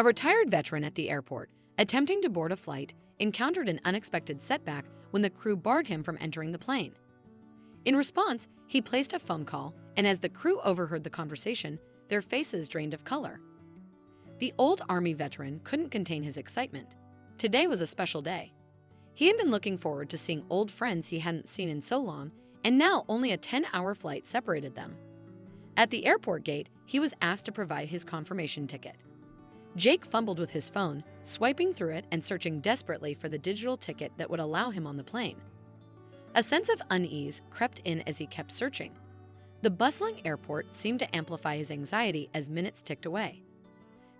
A retired veteran at the airport, attempting to board a flight, encountered an unexpected setback when the crew barred him from entering the plane. In response, he placed a phone call, and as the crew overheard the conversation, their faces drained of color. The old Army veteran couldn't contain his excitement. Today was a special day. He had been looking forward to seeing old friends he hadn't seen in so long, and now only a 10-hour flight separated them. At the airport gate, he was asked to provide his confirmation ticket. Jake fumbled with his phone, swiping through it and searching desperately for the digital ticket that would allow him on the plane. A sense of unease crept in as he kept searching. The bustling airport seemed to amplify his anxiety as minutes ticked away.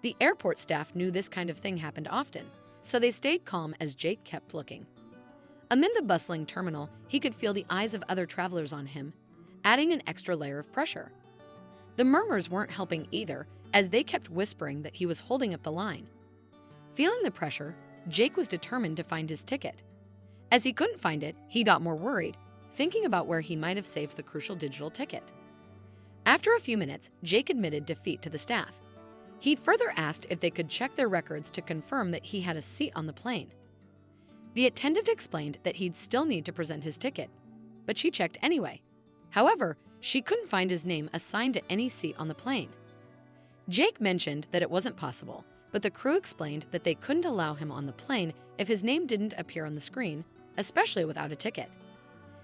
The airport staff knew this kind of thing happened often, so they stayed calm as Jake kept looking. Amid the bustling terminal, he could feel the eyes of other travelers on him, adding an extra layer of pressure. The murmurs weren't helping either, as they kept whispering that he was holding up the line. Feeling the pressure, Jake was determined to find his ticket. As he couldn't find it, he got more worried, thinking about where he might have saved the crucial digital ticket. After a few minutes, Jake admitted defeat to the staff. He further asked if they could check their records to confirm that he had a seat on the plane. The attendant explained that he'd still need to present his ticket, but she checked anyway. However, she couldn't find his name assigned to any seat on the plane. Jake mentioned that it wasn't possible, but the crew explained that they couldn't allow him on the plane if his name didn't appear on the screen, especially without a ticket.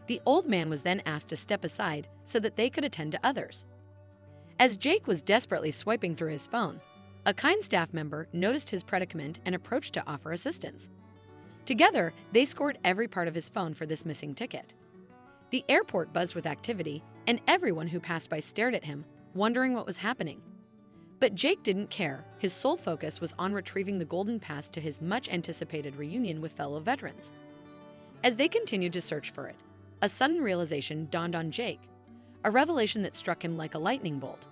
The old man was then asked to step aside so that they could attend to others. As Jake was desperately swiping through his phone, a kind staff member noticed his predicament and approached to offer assistance. Together, they scored every part of his phone for this missing ticket. The airport buzzed with activity, and everyone who passed by stared at him, wondering what was happening. But Jake didn't care. His sole focus was on retrieving the golden pass to his much-anticipated reunion with fellow veterans. As they continued to search for it, a sudden realization dawned on Jake, a revelation that struck him like a lightning bolt.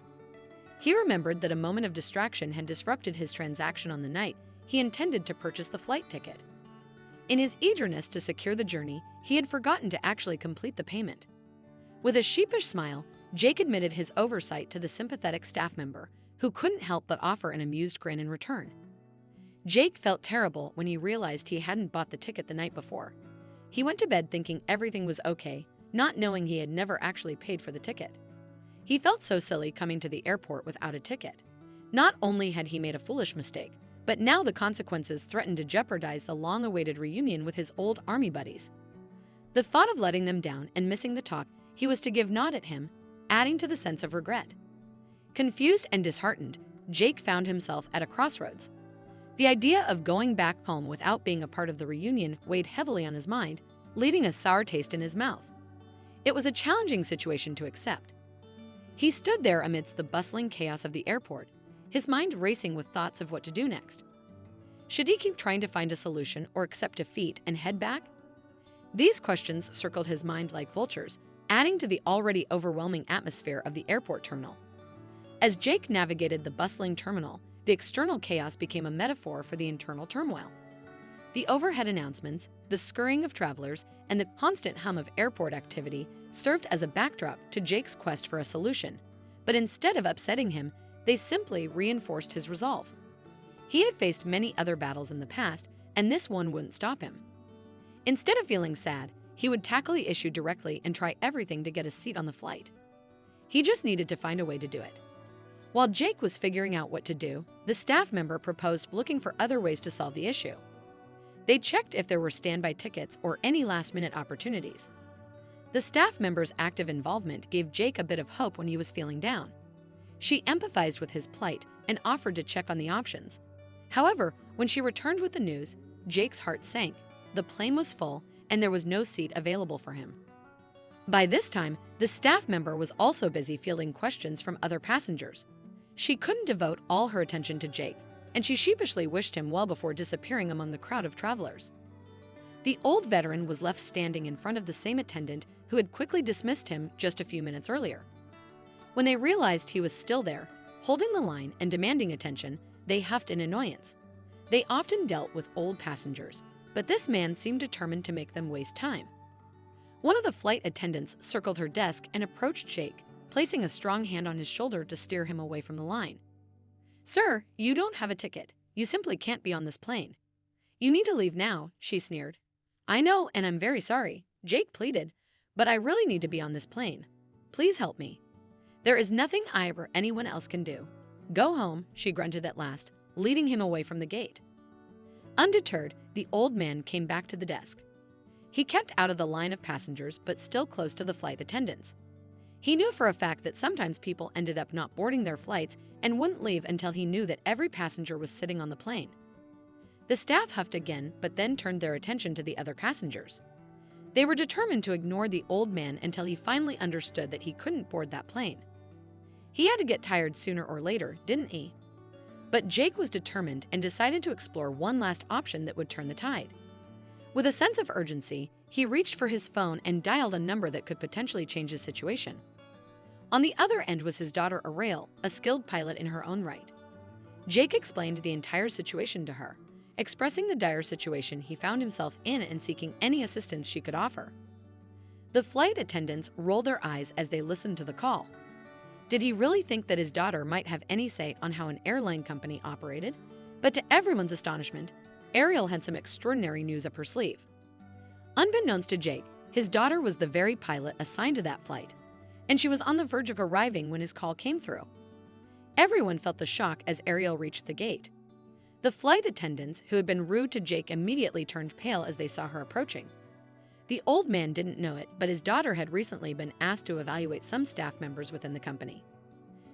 He remembered that a moment of distraction had disrupted his transaction on the night he intended to purchase the flight ticket. In his eagerness to secure the journey, he had forgotten to actually complete the payment. With a sheepish smile, Jake admitted his oversight to the sympathetic staff member, who couldn't help but offer an amused grin in return. Jake felt terrible when he realized he hadn't bought the ticket the night before. He went to bed thinking everything was okay, not knowing he had never actually paid for the ticket. He felt so silly coming to the airport without a ticket. Not only had he made a foolish mistake, but now the consequences threatened to jeopardize the long-awaited reunion with his old Army buddies. The thought of letting them down and missing the talk he was to give gnawed at him, adding to the sense of regret. Confused and disheartened, Jake found himself at a crossroads. The idea of going back home without being a part of the reunion weighed heavily on his mind, leaving a sour taste in his mouth. It was a challenging situation to accept. He stood there amidst the bustling chaos of the airport, his mind racing with thoughts of what to do next. Should he keep trying to find a solution or accept defeat and head back? These questions circled his mind like vultures, adding to the already overwhelming atmosphere of the airport terminal. As Jake navigated the bustling terminal, the external chaos became a metaphor for the internal turmoil. The overhead announcements, the scurrying of travelers, and the constant hum of airport activity served as a backdrop to Jake's quest for a solution, but instead of upsetting him, they simply reinforced his resolve. He had faced many other battles in the past, and this one wouldn't stop him. Instead of feeling sad, he would tackle the issue directly and try everything to get a seat on the flight. He just needed to find a way to do it. While Jake was figuring out what to do, the staff member proposed looking for other ways to solve the issue. They checked if there were standby tickets or any last-minute opportunities. The staff member's active involvement gave Jake a bit of hope when he was feeling down. She empathized with his plight and offered to check on the options. However, when she returned with the news, Jake's heart sank. The plane was full, and there was no seat available for him. By this time, the staff member was also busy fielding questions from other passengers. She couldn't devote all her attention to Jake, and she sheepishly wished him well before disappearing among the crowd of travelers. The old veteran was left standing in front of the same attendant who had quickly dismissed him just a few minutes earlier. When they realized he was still there, holding the line and demanding attention, they huffed in annoyance. They often dealt with old passengers, but this man seemed determined to make them waste time. One of the flight attendants circled her desk and approached Jake, placing a strong hand on his shoulder to steer him away from the line. "Sir, you don't have a ticket. You simply can't be on this plane. You need to leave now, she sneered. I know, and I'm very sorry, Jake pleaded, but I really need to be on this plane. Please help me. There is nothing I or anyone else can do. Go home, she grunted at last, leading him away from the gate. Undeterred, the old man came back to the desk. He kept out of the line of passengers, but still close to the flight attendants. He knew for a fact that sometimes people ended up not boarding their flights and wouldn't leave until he knew that every passenger was sitting on the plane. The staff huffed again, but then turned their attention to the other passengers. They were determined to ignore the old man until he finally understood that he couldn't board that plane. He had to get tired sooner or later, didn't he? But Jake was determined and decided to explore one last option that would turn the tide. With a sense of urgency, he reached for his phone and dialed a number that could potentially change his situation. On the other end was his daughter Ariel, a skilled pilot in her own right. Jake explained the entire situation to her, expressing the dire situation he found himself in and seeking any assistance she could offer. The flight attendants rolled their eyes as they listened to the call. Did he really think that his daughter might have any say on how an airline company operated? But to everyone's astonishment, Ariel had some extraordinary news up her sleeve. Unbeknownst to Jake, his daughter was the very pilot assigned to that flight, and she was on the verge of arriving when his call came through. Everyone felt the shock as Ariel reached the gate. The flight attendants, who had been rude to Jake, immediately turned pale as they saw her approaching. The old man didn't know it, but his daughter had recently been asked to evaluate some staff members within the company.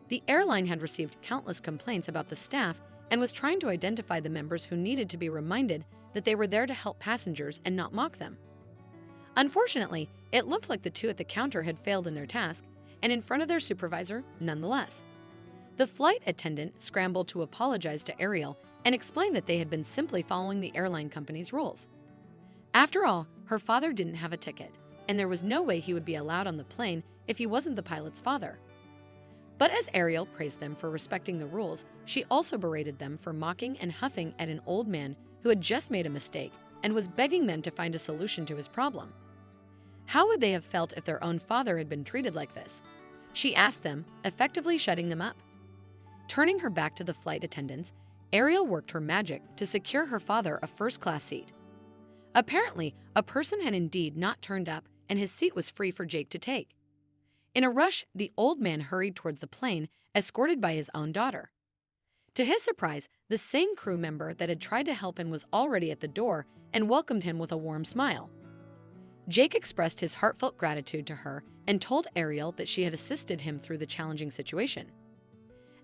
The airline had received countless complaints about the staff and was trying to identify the members who needed to be reminded that they were there to help passengers and not mock them. Unfortunately, it looked like the two at the counter had failed in their task, and in front of their supervisor, nonetheless. The flight attendant scrambled to apologize to Ariel and explain that they had been simply following the airline company's rules. After all, her father didn't have a ticket, and there was no way he would be allowed on the plane if he wasn't the pilot's father. But as Ariel praised them for respecting the rules, she also berated them for mocking and huffing at an old man who had just made a mistake and was begging them to find a solution to his problem. How would they have felt if their own father had been treated like this? She asked them, effectively shutting them up. Turning her back to the flight attendants, Ariel worked her magic to secure her father a first-class seat. Apparently, a person had indeed not turned up, and his seat was free for Jake to take. In a rush, the old man hurried towards the plane, escorted by his own daughter. To his surprise, the same crew member that had tried to help him was already at the door and welcomed him with a warm smile. Jake expressed his heartfelt gratitude to her and told Ariel that she had assisted him through the challenging situation.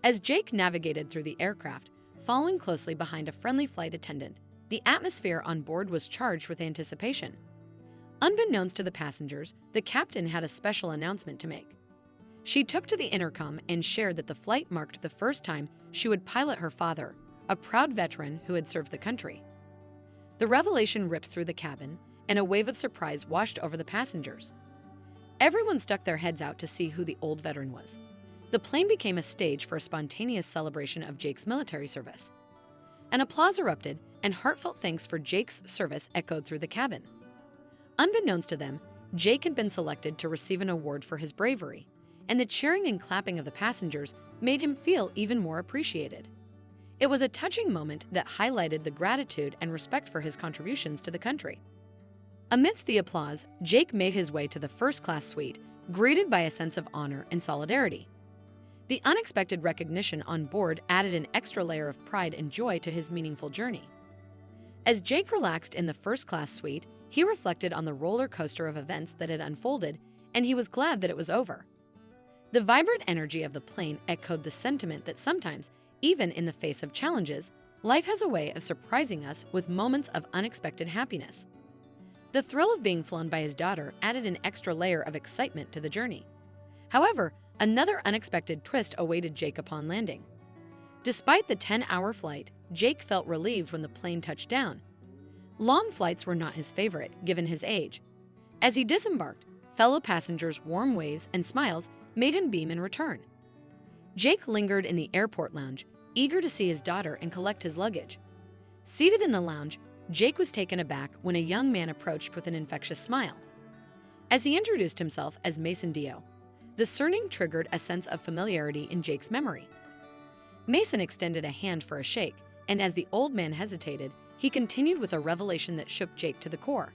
As Jake navigated through the aircraft, following closely behind a friendly flight attendant, the atmosphere on board was charged with anticipation. Unbeknownst to the passengers, the captain had a special announcement to make. She took to the intercom and shared that the flight marked the first time she would pilot her father, a proud veteran who had served the country. The revelation ripped through the cabin, and a wave of surprise washed over the passengers. Everyone stuck their heads out to see who the old veteran was. The plane became a stage for a spontaneous celebration of Jake's military service. An applause erupted, and heartfelt thanks for Jake's service echoed through the cabin. Unbeknownst to them, Jake had been selected to receive an award for his bravery, and the cheering and clapping of the passengers made him feel even more appreciated. It was a touching moment that highlighted the gratitude and respect for his contributions to the country. Amidst the applause, Jake made his way to the first-class suite, greeted by a sense of honor and solidarity. The unexpected recognition on board added an extra layer of pride and joy to his meaningful journey. As Jake relaxed in the first-class suite, he reflected on the roller coaster of events that had unfolded, and he was glad that it was over. The vibrant energy of the plane echoed the sentiment that sometimes, even in the face of challenges, life has a way of surprising us with moments of unexpected happiness. The thrill of being flown by his daughter added an extra layer of excitement to the journey. However, another unexpected twist awaited Jake upon landing. Despite the 10-hour flight, Jake felt relieved when the plane touched down. Long flights were not his favorite, given his age. As he disembarked, fellow passengers' warm waves and smiles made him beam in return. Jake lingered in the airport lounge, eager to see his daughter and collect his luggage. Seated in the lounge, Jake was taken aback when a young man approached with an infectious smile. As he introduced himself as Mason Dio, the surname triggered a sense of familiarity in Jake's memory. Mason extended a hand for a shake, and as the old man hesitated, he continued with a revelation that shook Jake to the core.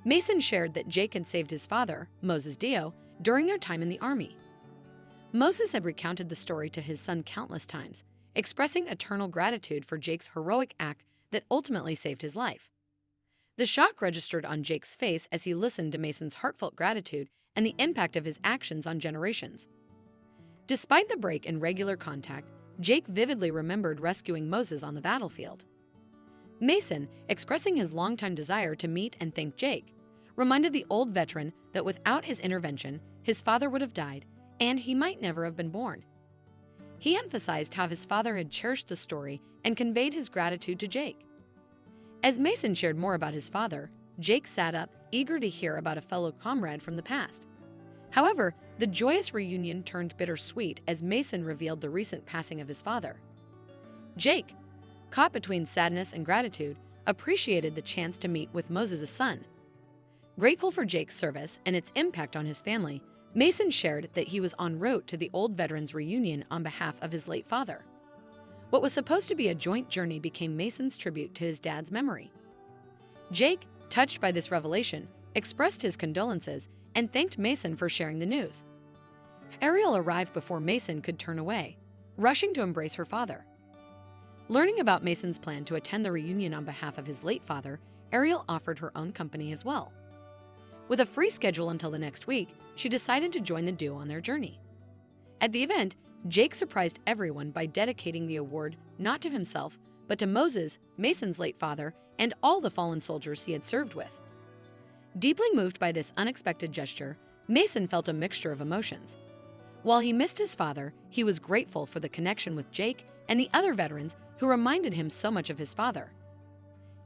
Mason shared that Jake had saved his father, Moses Dio, during their time in the army. Moses had recounted the story to his son countless times, expressing eternal gratitude for Jake's heroic act that ultimately saved his life. The shock registered on Jake's face as he listened to Mason's heartfelt gratitude and the impact of his actions on generations. Despite the break in regular contact, Jake vividly remembered rescuing Moses on the battlefield. Mason, expressing his longtime desire to meet and thank Jake, reminded the old veteran that without his intervention, his father would have died and he might never have been born. He emphasized how his father had cherished the story and conveyed his gratitude to Jake. As Mason shared more about his father, Jake sat up, eager to hear about a fellow comrade from the past. However, the joyous reunion turned bittersweet as Mason revealed the recent passing of his father. Jake, caught between sadness and gratitude, appreciated the chance to meet with Moses' son. Grateful for Jake's service and its impact on his family, Mason shared that he was en route to the old veteran's reunion on behalf of his late father. What was supposed to be a joint journey became Mason's tribute to his dad's memory. Jake, touched by this revelation, expressed his condolences and thanked Mason for sharing the news. Ariel arrived before Mason could turn away, rushing to embrace her father. Learning about Mason's plan to attend the reunion on behalf of his late father, Ariel offered her own company as well. With a free schedule until the next week, she decided to join the duo on their journey. At the event, Jake surprised everyone by dedicating the award not to himself, but to Moses, Mason's late father, and all the fallen soldiers he had served with. Deeply moved by this unexpected gesture, Mason felt a mixture of emotions. While he missed his father, he was grateful for the connection with Jake and the other veterans who reminded him so much of his father.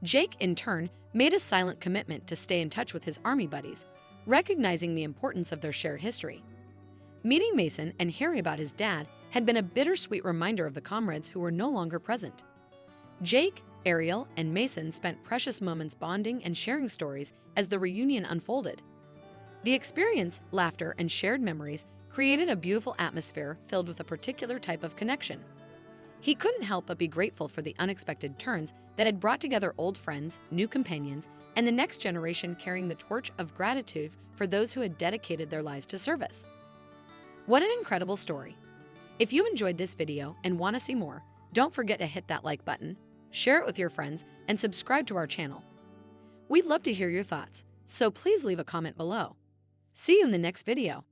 Jake, in turn, made a silent commitment to stay in touch with his army buddies, recognizing the importance of their shared history. Meeting Mason and hearing about his dad had been a bittersweet reminder of the comrades who were no longer present. Jake, Ariel, and Mason spent precious moments bonding and sharing stories as the reunion unfolded. The experience, laughter, and shared memories created a beautiful atmosphere filled with a particular type of connection. He couldn't help but be grateful for the unexpected turns that had brought together old friends, new companions, and the next generation carrying the torch of gratitude for those who had dedicated their lives to service. What an incredible story! If you enjoyed this video and want to see more, don't forget to hit that like button, share it with your friends, and subscribe to our channel. We'd love to hear your thoughts, so please leave a comment below. See you in the next video.